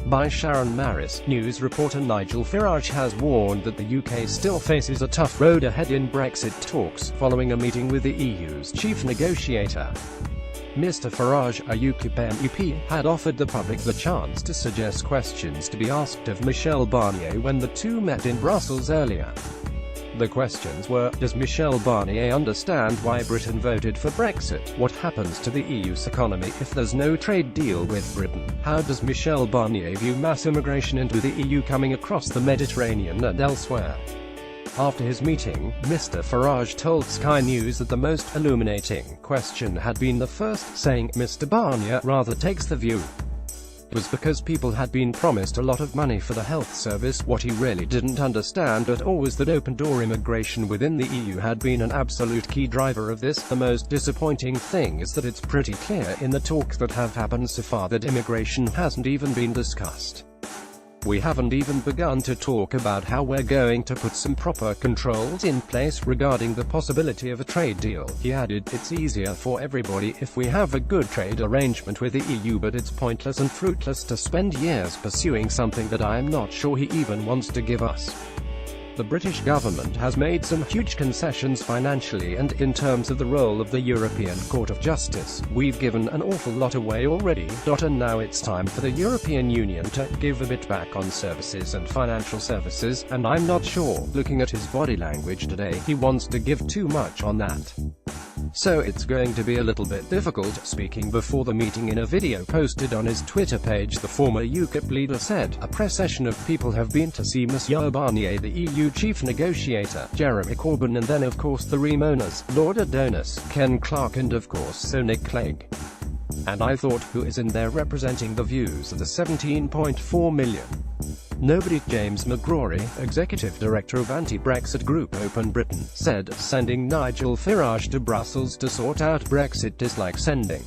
By Sharon Marris, news reporter Nigel Farage has warned that the UK still faces a tough road ahead in Brexit talks, following a meeting with the EU's chief negotiator. Mr Farage, a UKIP MEP, had offered the public the chance to suggest questions to be asked of Michel Barnier when the two met in Brussels earlier. The questions were: does Michel Barnier understand why Britain voted for Brexit? What happens to the EU's economy if there's no trade deal with Britain? How does Michel Barnier view mass immigration into the EU coming across the Mediterranean and elsewhere? After his meeting, Mr Farage told Sky News that the most illuminating question had been the first, saying, "Mr Barnier rather takes the view was because people had been promised a lot of money for the health service. What he really didn't understand at all was that open-door immigration within the EU had been an absolute key driver of this. The most disappointing thing is that it's pretty clear in the talks that have happened so far that immigration hasn't even been discussed. We haven't even begun to talk about how we're going to put some proper controls in place regarding the possibility of a trade deal." He added, "It's easier for everybody if we have a good trade arrangement with the EU, but it's pointless and fruitless to spend years pursuing something that I'm not sure he even wants to give us." The British government has made some huge concessions financially and in terms of the role of the European Court of Justice. "We've given an awful lot away already, and now it's time for the European Union to give a bit back on services and financial services, and I'm not sure, looking at his body language today, he wants to give too much on that. So it's going to be a little bit difficult." Speaking before the meeting in a video posted on his Twitter page, the former UKIP leader said, "A procession of people have been to see Monsieur Barnier, the EU chief negotiator, Jeremy Corbyn, and then of course the Remoaners, Lord Adonis, Ken Clarke, and of course Sir Nick Clegg. And I thought, who is in there representing the views of the 17.4 million? Nobody." James McGrory, executive director of anti-Brexit group Open Britain, said, "Sending Nigel Farage to Brussels to sort out Brexit is like sending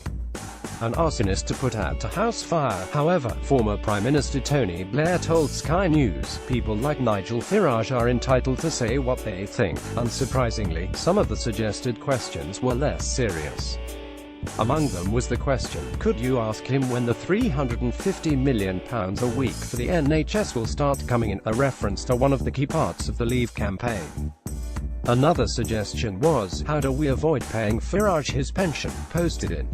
an arsonist to put out a house fire." However, former Prime Minister Tony Blair told Sky News, "People like Nigel Farage are entitled to say what they think." Unsurprisingly, some of the suggested questions were less serious. Among them was the question, could you ask him when the £350 million a week for the NHS will start coming in, a reference to one of the key parts of the Leave campaign. Another suggestion was, how do we avoid paying Farage his pension, posted in